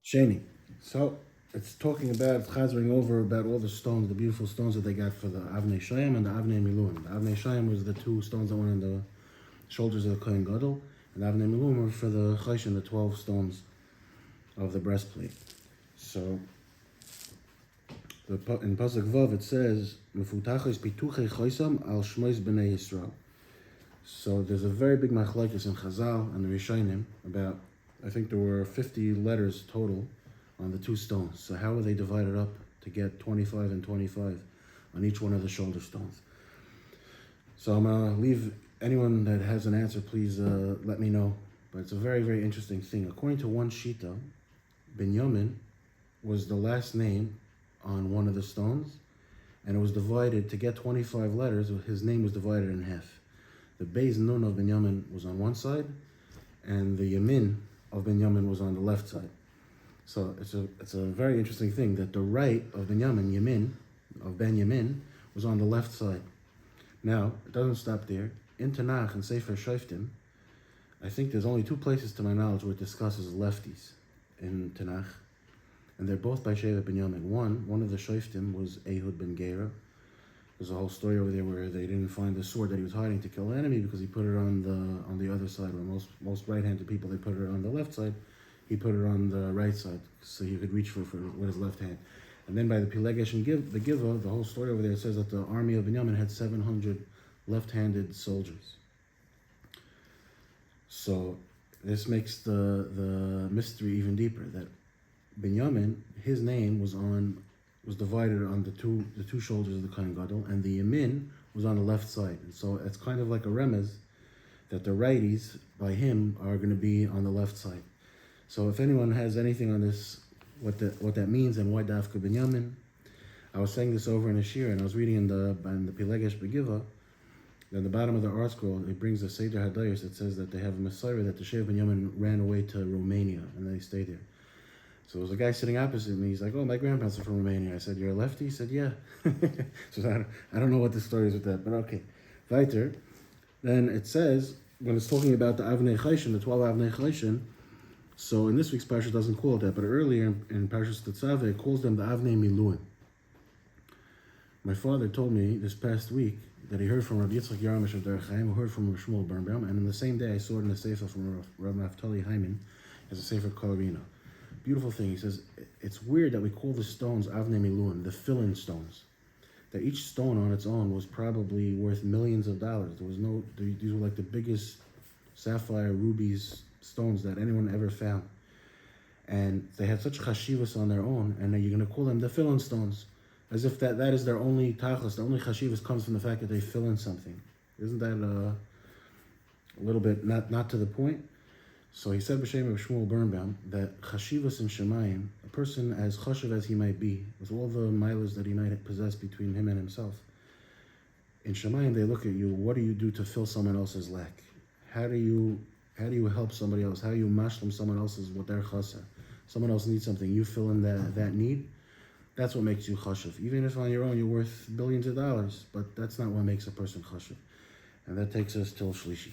Sheni. So it's talking about chazering over about all the stones, the beautiful stones that they got for the Avnei Shayim and the Avnei Miluim. The Avnei Shayim was the two stones that went on the shoulders of the Kohen Gadol, and the Avnei Miluim were for the Choshen, the 12 stones of the breastplate. So in Pasuk Vav it says, "Mefutachos pituchei choisam al shmois b'nei Yisrael." So there's a very big machlokes in Chazal and the Rishonim about, I think there were 50 letters total on the two stones. So how were they divided up to get 25 and 25 on each one of the shoulder stones? So I'm going to leave anyone that has an answer, please let me know. But it's a very, very interesting thing. According to one Shita, Binyamin was the last name on one of the stones, and it was divided, to get 25 letters, his name was divided in half. The Beis Nun of Binyamin was on one side, and the Yamin of Binyamin was on the left side. So it's a very interesting thing that the right of Binyamin, Yamin, of Ben Yamin, was on the left side. Now, it doesn't stop there. In Tanakh and Sefer Shoftim, I think there's only two places to my knowledge where it discusses lefties in Tanakh, and they're both by Shevet Binyamin. One of the Shoftim was Ehud ben Gera. There's a whole story over there where they didn't find the sword that he was hiding to kill the enemy because he put it on the other side. Where most right-handed people, they put it on the left side. He put it on the right side so he could reach for with his left hand. And then by the Pilegesh and the Giva, the whole story over there says that the army of Binyamin had 700 left-handed soldiers. So this makes the mystery even deeper, that Binyamin, his name was divided on the two shoulders of the Kohen Gadol, and the Yamin was on the left side. And so it's kind of like a remez that the righties by him are going to be on the left side. So if anyone has anything on this, what that means and why Dafka Binyamin, I was saying this over in a shir, and I was reading in the Pilegesh Begiva, at the bottom of the art scroll, it brings a Seder Hadayos that says that they have a Messiah that the Shevet Binyamin ran away to Romania, and they stayed there. So there was a guy sitting opposite me. He's like, "Oh, my grandparents are from Romania." I said, "You're a lefty?" He said, "Yeah." So I don't know what the story is with that, but okay. Weiter. Then it says, when it's talking about the Avnei Choshen, the 12 Avnei Choshen, so in this week's Parsha it doesn't call it that, but earlier in Parshas Tetzaveh it calls them the Avnei Miluim. My father told me this past week that he heard from Rabbi Yitzchak Yarmish of Derech Chaim, who heard from Rabbi Shmuel Birnbaum, and in the same day I saw it in a sefer from Rabbi Naftali Hyman as a sefer Korina. Beautiful thing. He says, it's weird that we call the stones Avnei Miluim, the fill-in stones. That each stone on its own was probably worth millions of dollars. These were like the biggest sapphire, rubies, stones that anyone ever found. And they had such chashivas on their own, and you're going to call them the fill-in stones, as if that is their only tachlis, the only chashivas comes from the fact that they fill in something. Isn't that a little bit not to the point? So he said b'shem of Shmuel Birnbaum that chashivas in Shemayim, a person as chashiv as he might be, with all the milas that he might possess between him and himself, in Shemayim they look at you, what do you do to fill someone else's lack? How do you help somebody else? How do you mashlim someone else's what their chasar? Someone else needs something, you fill in that need. That's what makes you chashiv. Even if on your own you're worth billions of dollars, but that's not what makes a person chashiv. And that takes us till Shlishi.